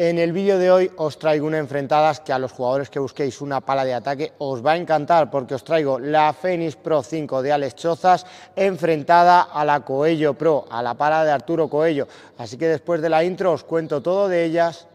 En el vídeo de hoy os traigo una enfrentadas que a los jugadores que busquéis una pala de ataque os va a encantar, porque os traigo la Fenix Pro 5 de Alex Chozas enfrentada a la Coello Pro, a la pala de Arturo Coello. Así que después de la intro os cuento todo de ellas.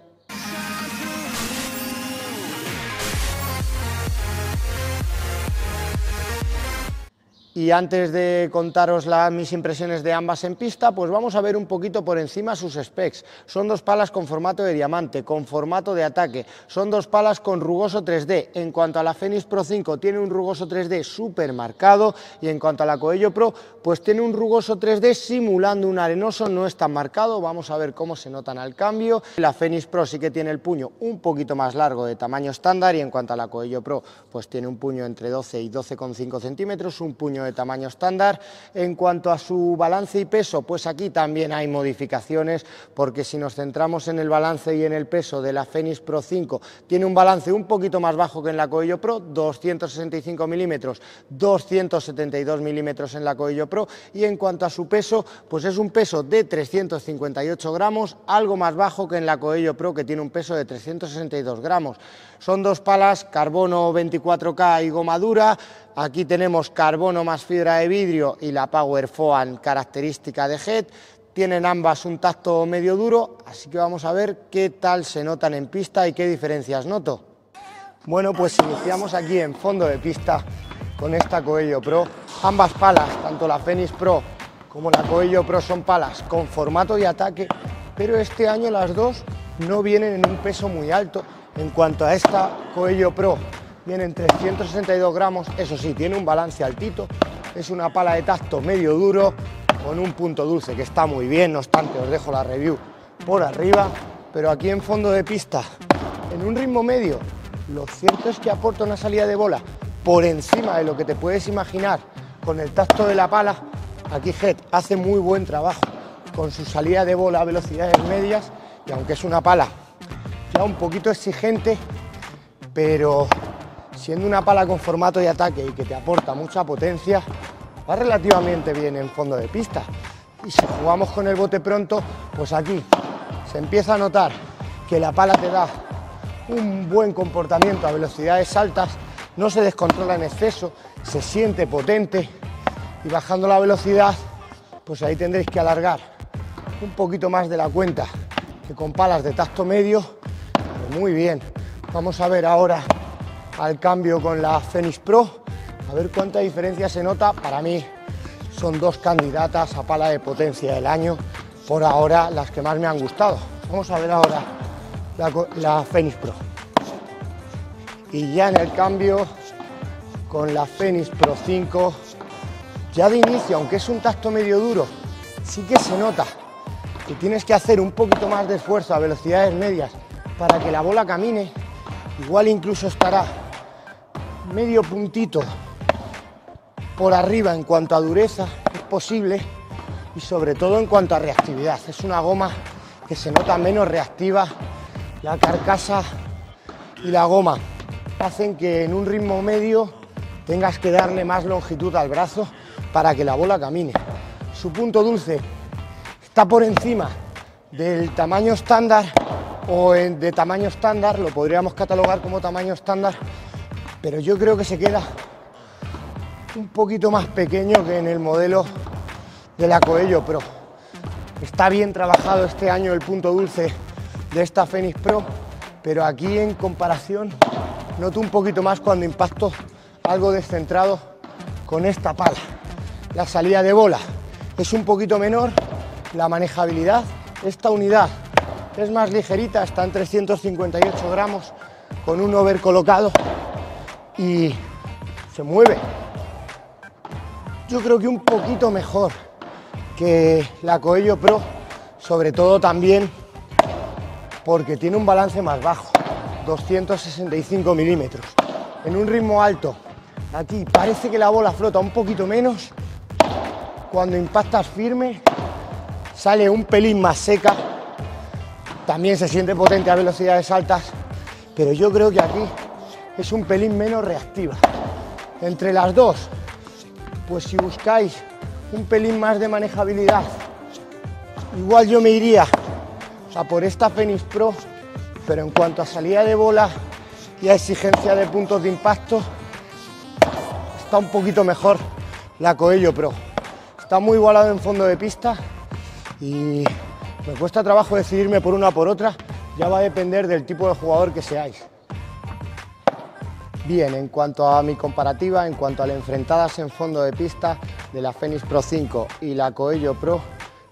Y antes de contaros mis impresiones de ambas en pista, pues vamos a ver un poquito por encima sus specs. Son dos palas con formato de diamante, con formato de ataque, son dos palas con rugoso 3D. En cuanto a la Fenix Pro 5 tiene un rugoso 3D súper marcado, y en cuanto a la Coello Pro pues tiene un rugoso 3D simulando un arenoso, no es tan marcado. Vamos a ver cómo se notan al cambio. La Fenix Pro sí que tiene el puño un poquito más largo de tamaño estándar, y en cuanto a la Coello Pro pues tiene un puño entre 12 y 12,5 centímetros, un puño de tamaño estándar. En cuanto a su balance y peso, pues aquí también hay modificaciones, porque si nos centramos en el balance y en el peso de la Fenix Pro 5, tiene un balance un poquito más bajo que en la Coello Pro, 265 milímetros, 272 milímetros en la Coello Pro, y en cuanto a su peso, pues es un peso de 358 gramos, algo más bajo que en la Coello Pro, que tiene un peso de 362 gramos. Son dos palas carbono 24K y goma dura. Aquí tenemos carbono más fibra de vidrio y la Power Foam característica de Head. Tienen ambas un tacto medio duro, así que vamos a ver qué tal se notan en pista y qué diferencias noto. Bueno, pues iniciamos aquí en fondo de pista con esta Coello Pro. Ambas palas, tanto la Fenix Pro como la Coello Pro, son palas con formato de ataque, pero este año las dos no vienen en un peso muy alto. En cuanto a esta Coello Pro, vienen 362 gramos, eso sí, tiene un balance altito, es una pala de tacto medio duro con un punto dulce que está muy bien. No obstante, os dejo la review por arriba, pero aquí en fondo de pista, en un ritmo medio, lo cierto es que aporta una salida de bola por encima de lo que te puedes imaginar con el tacto de la pala. Aquí Head hace muy buen trabajo con su salida de bola a velocidades medias, y aunque es una pala ya un poquito exigente, pero siendo una pala con formato de ataque y que te aporta mucha potencia, va relativamente bien en fondo de pista. Y si jugamos con el bote pronto, pues aquí se empieza a notar que la pala te da un buen comportamiento a velocidades altas, no se descontrola en exceso, se siente potente, y bajando la velocidad, pues ahí tendréis que alargar un poquito más de la cuenta que con palas de tacto medio. Muy bien, vamos a ver ahora al cambio con la Fenix Pro, a ver cuánta diferencia se nota. Para mí son dos candidatas a pala de potencia del año, por ahora las que más me han gustado. Vamos a ver ahora la Fenix Pro. Y ya en el cambio con la Fenix Pro 5, ya de inicio, aunque es un tacto medio duro, sí que se nota que tienes que hacer un poquito más de esfuerzo a velocidades medias para que la bola camine. Igual incluso estará medio puntito por arriba en cuanto a dureza, es posible, y sobre todo en cuanto a reactividad. Es una goma que se nota menos reactiva. La carcasa y la goma hacen que en un ritmo medio tengas que darle más longitud al brazo para que la bola camine. Su punto dulce está por encima del tamaño estándar, o de tamaño estándar, lo podríamos catalogar como tamaño estándar, pero yo creo que se queda un poquito más pequeño que en el modelo de la Coello Pro. Está bien trabajado este año el punto dulce de esta Fenix Pro, pero aquí en comparación noto un poquito más cuando impacto algo descentrado con esta pala. La salida de bola es un poquito menor, la manejabilidad, esta unidad es más ligerita, está en 358 gramos con un over colocado y se mueve, yo creo que un poquito mejor que la Coello Pro, sobre todo también porque tiene un balance más bajo, 265 milímetros. En un ritmo alto, aquí parece que la bola flota un poquito menos, cuando impactas firme sale un pelín más seca. También se siente potente a velocidades altas, pero yo creo que aquí es un pelín menos reactiva. Entre las dos, pues si buscáis un pelín más de manejabilidad, igual yo me iría a por esta Fenix Pro pero en cuanto a salida de bola y a exigencia de puntos de impacto, está un poquito mejor la Coello Pro. Está muy igualado en fondo de pista y me cuesta trabajo decidirme por una o por otra, ya va a depender del tipo de jugador que seáis. Bien, en cuanto a mi comparativa, en cuanto a las enfrentadas en fondo de pista de la Fenix Pro 5 y la Coello Pro,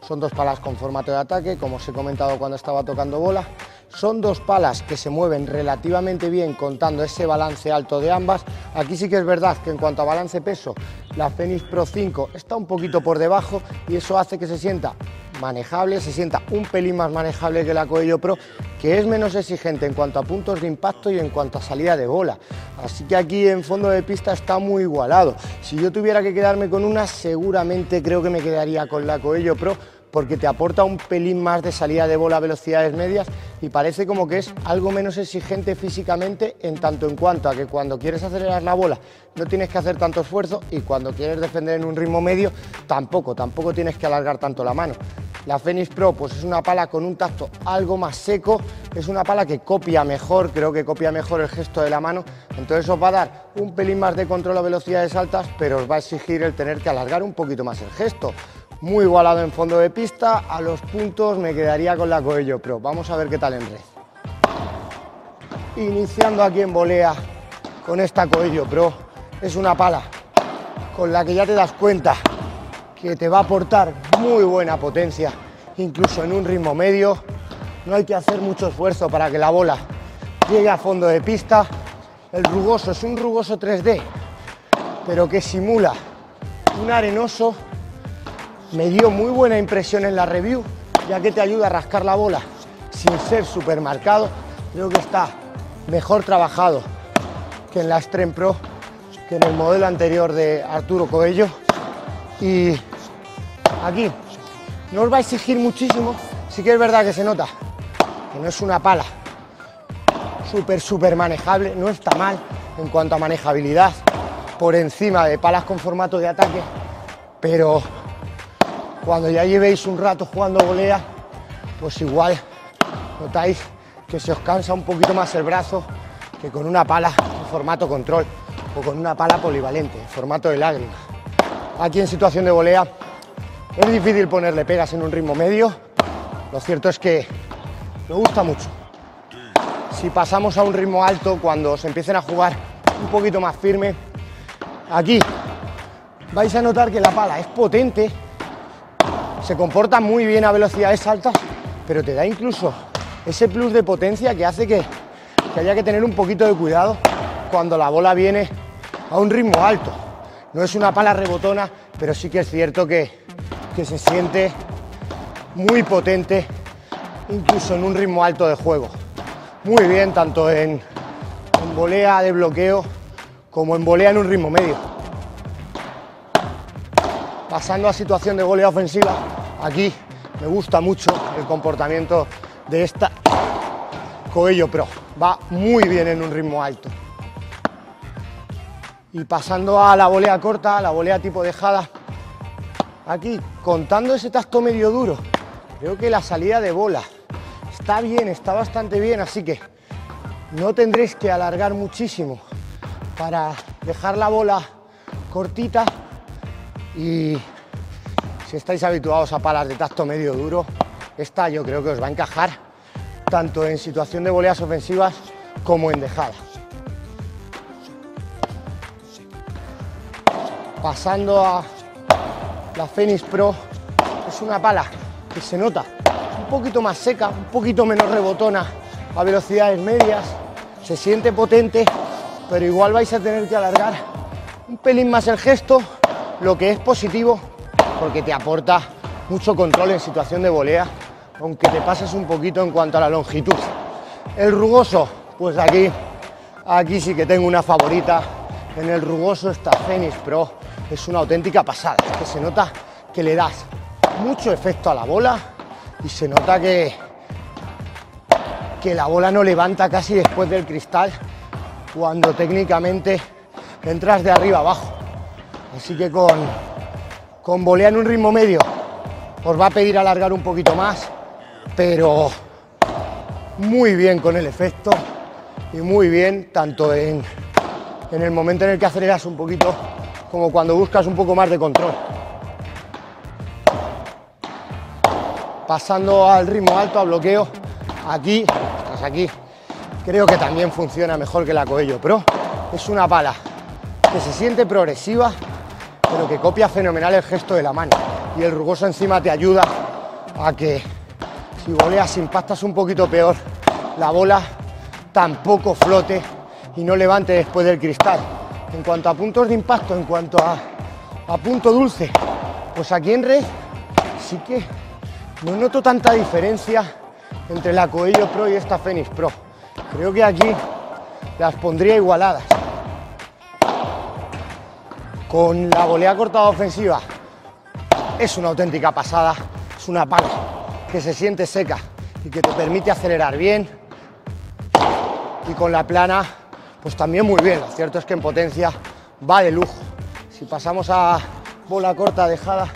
son dos palas con formato de ataque, como os he comentado cuando estaba tocando bola. Son dos palas que se mueven relativamente bien contando ese balance alto de ambas. Aquí sí que es verdad que en cuanto a balance peso, la Fenix Pro 5 está un poquito por debajo y eso hace que se sienta manejable, se sienta un pelín más manejable que la Coello Pro, que es menos exigente en cuanto a puntos de impacto y en cuanto a salida de bola. Así que aquí en fondo de pista está muy igualado. Si yo tuviera que quedarme con una, seguramente creo que me quedaría con la Coello Pro, porque te aporta un pelín más de salida de bola a velocidades medias y parece como que es algo menos exigente físicamente, en tanto en cuanto a que cuando quieres acelerar la bola no tienes que hacer tanto esfuerzo y cuando quieres defender en un ritmo medio tampoco tienes que alargar tanto la mano. La Fenix Pro pues es una pala con un tacto algo más seco, es una pala que copia mejor, creo que copia mejor el gesto de la mano, entonces os va a dar un pelín más de control a velocidades altas, pero os va a exigir el tener que alargar un poquito más el gesto. Muy igualado en fondo de pista, a los puntos me quedaría con la Coello Pro. Vamos a ver qué tal en red. Iniciando aquí en volea con esta Coello Pro, es una pala con la que ya te das cuenta que te va a aportar muy buena potencia, incluso en un ritmo medio. No hay que hacer mucho esfuerzo para que la bola llegue a fondo de pista. El rugoso es un rugoso 3D, pero que simula un arenoso. Me dio muy buena impresión en la review, ya que te ayuda a rascar la bola sin ser súper marcado. Creo que está mejor trabajado que en la Extreme Pro, que en el modelo anterior de Arturo Coello. Y aquí no os va a exigir muchísimo, sí que es verdad que se nota que no es una pala súper manejable, no está mal en cuanto a manejabilidad, por encima de palas con formato de ataque, pero cuando ya llevéis un rato jugando volea, pues igual notáis que se os cansa un poquito más el brazo que con una pala en formato control o con una pala polivalente, en formato de lágrima. Aquí en situación de volea es difícil ponerle pegas en un ritmo medio, lo cierto es que me gusta mucho. Si pasamos a un ritmo alto, cuando se empiecen a jugar un poquito más firme, aquí vais a notar que la pala es potente, se comporta muy bien a velocidades altas, pero te da incluso ese plus de potencia que hace que haya que tener un poquito de cuidado cuando la bola viene a un ritmo alto. No es una pala rebotona, pero sí que es cierto que se siente muy potente incluso en un ritmo alto de juego. Muy bien, tanto en volea de bloqueo como en volea en un ritmo medio. Pasando a situación de volea ofensiva, aquí me gusta mucho el comportamiento de esta Coello Pro. Va muy bien en un ritmo alto. Y pasando a la volea corta, la volea tipo dejada, aquí contando ese tacto medio duro, creo que la salida de bola está bien, está bastante bien, así que no tendréis que alargar muchísimo para dejar la bola cortita. Y si estáis habituados a palas de tacto medio duro, esta yo creo que os va a encajar tanto en situación de voleas ofensivas como en dejada. Pasando a la Fenix Pro, es una pala que se nota un poquito más seca, un poquito menos rebotona a velocidades medias, se siente potente, pero igual vais a tener que alargar un pelín más el gesto, lo que es positivo porque te aporta mucho control en situación de volea, aunque te pases un poquito en cuanto a la longitud. El rugoso, pues aquí sí que tengo una favorita. En el rugoso esta Fenix Pro es una auténtica pasada, es que se nota que le das mucho efecto a la bola y se nota que la bola no levanta casi después del cristal cuando técnicamente entras de arriba abajo. Así que con volea en un ritmo medio os va a pedir alargar un poquito más, pero muy bien con el efecto y muy bien tanto en el momento en el que aceleras un poquito como cuando buscas un poco más de control. Pasando al ritmo alto, a bloqueo, aquí, estás aquí, creo que también funciona mejor que la Coello Pro. Es una pala que se siente progresiva, pero que copia fenomenal el gesto de la mano. Y el rugoso encima te ayuda a que si voleas, impactas un poquito peor, la bola tampoco flote y no levante después del cristal. En cuanto a puntos de impacto, en cuanto a punto dulce, pues aquí en red sí que no noto tanta diferencia entre la Coello Pro y esta Fenix Pro. Creo que aquí las pondría igualadas. Con la volea cortada ofensiva es una auténtica pasada, es una pala que se siente seca y que te permite acelerar bien, y con la plana pues también muy bien. Lo cierto es que en potencia va de lujo. Si pasamos a bola corta dejada,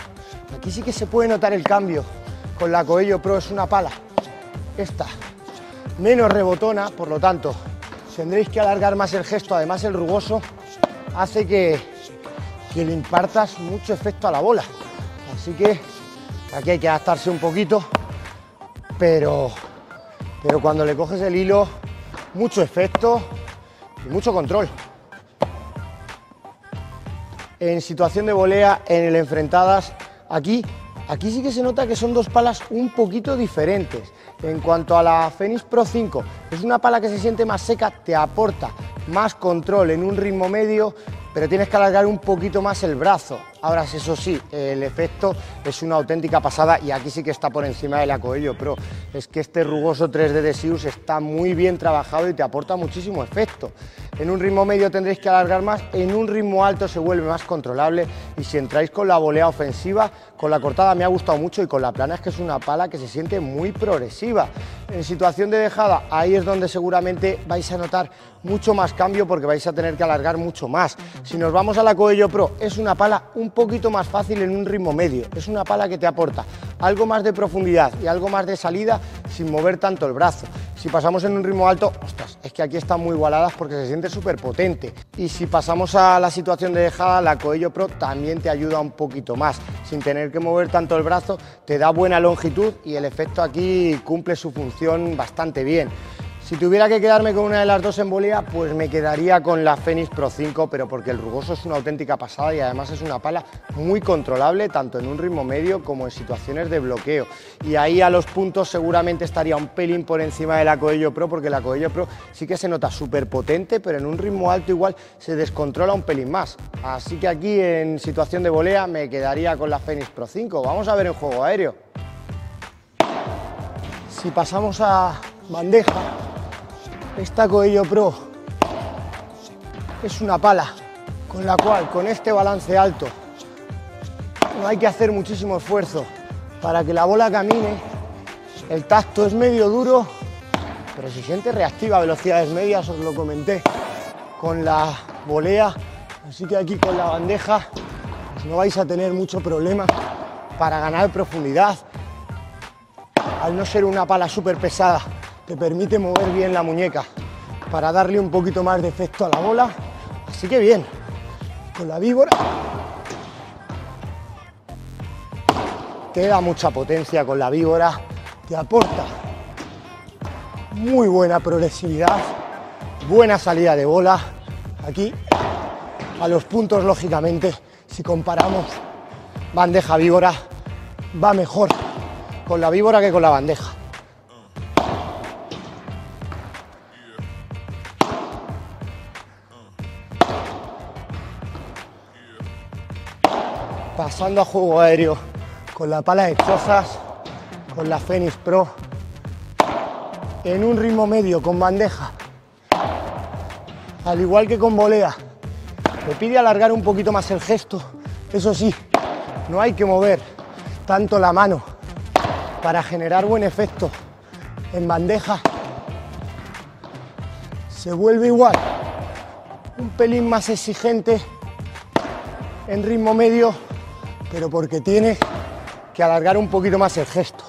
aquí sí que se puede notar el cambio. Con la Coello Pro es una pala esta menos rebotona, por lo tanto tendréis que alargar más el gesto. Además el rugoso hace que le impartas mucho efecto a la bola, así que aquí hay que adaptarse un poquito, pero cuando le coges el hilo, mucho efecto y mucho control. En situación de volea, en el enfrentadas, aquí sí que se nota que son dos palas un poquito diferentes. En cuanto a la Fenix Pro 5, es una pala que se siente más seca, te aporta más control en un ritmo medio, pero tienes que alargar un poquito más el brazo. Ahora, eso sí, el efecto es una auténtica pasada y aquí sí que está por encima de la Coello Pro. Es que este rugoso 3D de Sius está muy bien trabajado y te aporta muchísimo efecto. En un ritmo medio tendréis que alargar más, en un ritmo alto se vuelve más controlable, y si entráis con la volea ofensiva, con la cortada me ha gustado mucho, y con la plana es que es una pala que se siente muy progresiva. En situación de dejada, ahí es donde seguramente vais a notar mucho más cambio porque vais a tener que alargar mucho más. Si nos vamos a la Coello Pro, es una pala un poquito más fácil en un ritmo medio, es una pala que te aporta algo más de profundidad y algo más de salida sin mover tanto el brazo. Si pasamos en un ritmo alto, ostras, es que aquí están muy igualadas porque se siente súper potente. Y si pasamos a la situación de dejada, la Coello Pro también te ayuda un poquito más, sin tener que mover tanto el brazo, te da buena longitud y el efecto aquí cumple su función bastante bien. Si tuviera que quedarme con una de las dos en volea, pues me quedaría con la Fenix Pro 5, pero porque el rugoso es una auténtica pasada y además es una pala muy controlable, tanto en un ritmo medio como en situaciones de bloqueo. Y ahí a los puntos seguramente estaría un pelín por encima de la Coello Pro, porque la Coello Pro sí que se nota súper potente, pero en un ritmo alto igual se descontrola un pelín más. Así que aquí en situación de volea me quedaría con la Fenix Pro 5. Vamos a ver en juego aéreo. Si pasamos a bandeja, esta Coello Pro es una pala con la cual, con este balance alto, no hay que hacer muchísimo esfuerzo para que la bola camine. El tacto es medio duro, pero se siente reactiva a velocidades medias, os lo comenté con la volea, así que aquí con la bandeja pues no vais a tener mucho problema para ganar profundidad. Al no ser una pala súper pesada, te permite mover bien la muñeca para darle un poquito más de efecto a la bola, así que bien. Con la víbora te da mucha potencia, con la víbora te aporta muy buena progresividad, buena salida de bola. Aquí a los puntos, lógicamente, si comparamos bandeja víbora, va mejor con la víbora que con la bandeja. Pasando a juego aéreo con la pala de chozas, con la Fenix Pro, en un ritmo medio con bandeja, al igual que con volea, me pide alargar un poquito más el gesto. Eso sí, no hay que mover tanto la mano para generar buen efecto. En bandeja se vuelve igual, un pelín más exigente en ritmo medio, pero porque tiene que alargar un poquito más el gesto.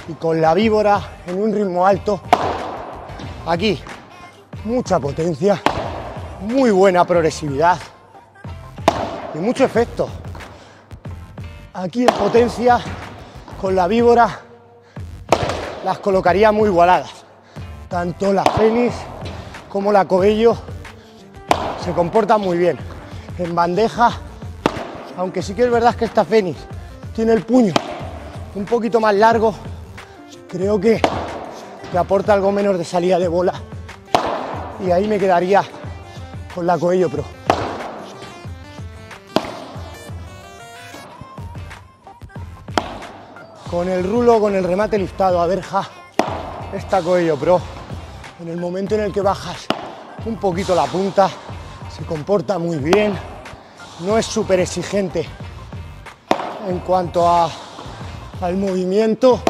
Y con la víbora en un ritmo alto. Aquí mucha potencia, muy buena progresividad y mucho efecto. Aquí en potencia con la víbora las colocaría muy igualadas. Tanto la Fénix como la Coello se comportan muy bien. En bandeja, aunque sí que es verdad que esta Fénix tiene el puño un poquito más largo, creo que aporta algo menos de salida de bola y ahí me quedaría con la Coello Pro. Con el rulo, con el remate listado a verja, esta Coello Pro, en el momento en el que bajas un poquito la punta, se comporta muy bien, no es súper exigente en cuanto al movimiento,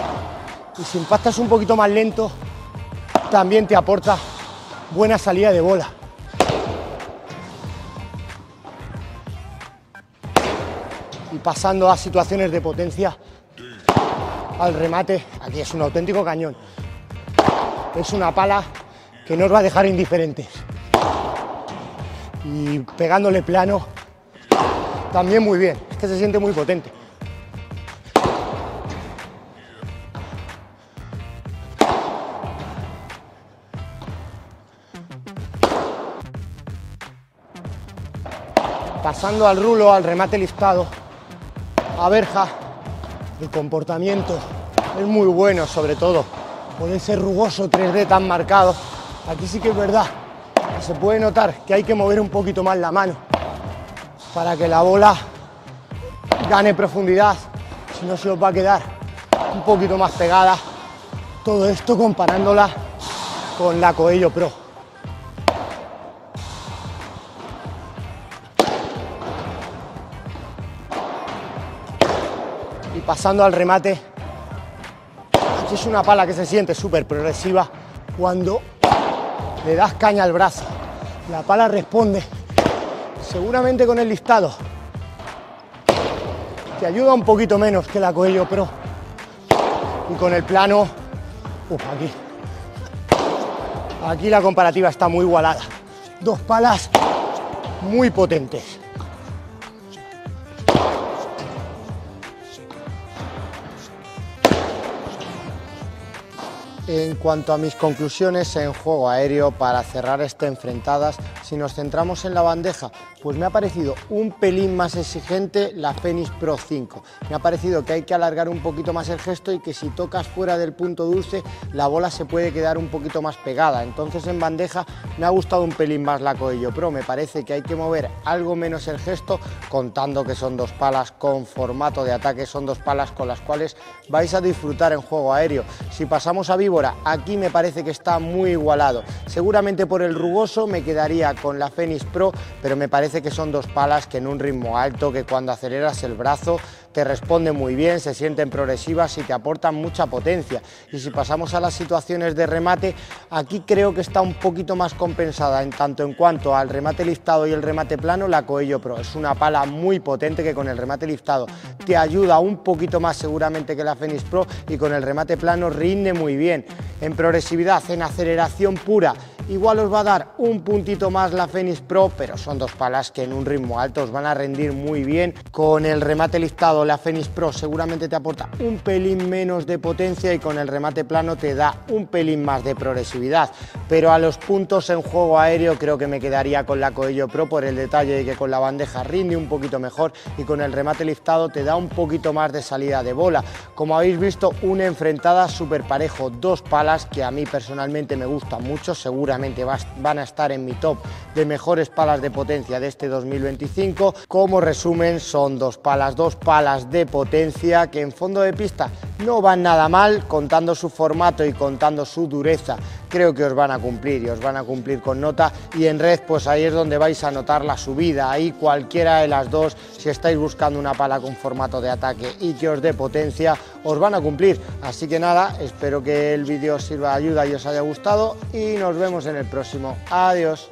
y si impactas un poquito más lento, también te aporta buena salida de bola. Y pasando a situaciones de potencia, al remate, aquí es un auténtico cañón. Es una pala que no os va a dejar indiferentes. Y pegándole plano, también muy bien, es que se siente muy potente. Pasando al rulo, al remate listado, a verja, el comportamiento es muy bueno, sobre todo por ese rugoso 3D tan marcado. Aquí sí que es verdad que se puede notar que hay que mover un poquito más la mano para que la bola gane profundidad, si no se os va a quedar un poquito más pegada. Todo esto comparándola con la Coello Pro. Y pasando al remate, aquí es una pala que se siente súper progresiva. Cuando le das caña al brazo, la pala responde, seguramente con el listado te ayuda un poquito menos que la Coello Pro, y con el plano, aquí la comparativa está muy igualada. Dos palas muy potentes. En cuanto a mis conclusiones en juego aéreo, para cerrar este enfrentadas, si nos centramos en la bandeja, pues me ha parecido un pelín más exigente la Fénix Pro 5. Me ha parecido que hay que alargar un poquito más el gesto y que si tocas fuera del punto dulce, la bola se puede quedar un poquito más pegada. Entonces en bandeja me ha gustado un pelín más la Coello Pro. Me parece que hay que mover algo menos el gesto, contando que son dos palas con formato de ataque, son dos palas con las cuales vais a disfrutar en juego aéreo. Si pasamos a víbora, aquí me parece que está muy igualado. Seguramente por el rugoso me quedaría con la Fénix Pro, pero me parece que son dos palas que en un ritmo alto, que cuando aceleras el brazo te responden muy bien, se sienten progresivas y te aportan mucha potencia. Y si pasamos a las situaciones de remate, aquí creo que está un poquito más compensada en tanto en cuanto al remate liftado y el remate plano, la Coello Pro. Es una pala muy potente que con el remate liftado te ayuda un poquito más seguramente que la Fénix Pro, y con el remate plano rinde muy bien. En progresividad, en aceleración pura, igual os va a dar un puntito más la Fénix Pro, pero son dos palas que en un ritmo alto os van a rendir muy bien. Con el remate liftado, la Fénix Pro seguramente te aporta un pelín menos de potencia y con el remate plano te da un pelín más de progresividad. Pero a los puntos en juego aéreo creo que me quedaría con la Coello Pro por el detalle de que con la bandeja rinde un poquito mejor y con el remate liftado te da un poquito más de salida de bola. Como habéis visto, una enfrentada súper parejo, dos palas que a mí personalmente me gustan mucho, seguramente van a estar en mi top de mejores palas de potencia de este 2025. Como resumen, son dos palas de potencia que en fondo de pista no van nada mal, contando su formato y contando su dureza. Creo que os van a cumplir y os van a cumplir con nota, y en red pues ahí es donde vais a notar la subida. Ahí cualquiera de las dos, si estáis buscando una pala con formato de ataque y que os dé potencia, os van a cumplir. Así que nada, espero que el vídeo os sirva de ayuda y os haya gustado y nos vemos en el próximo. Adiós.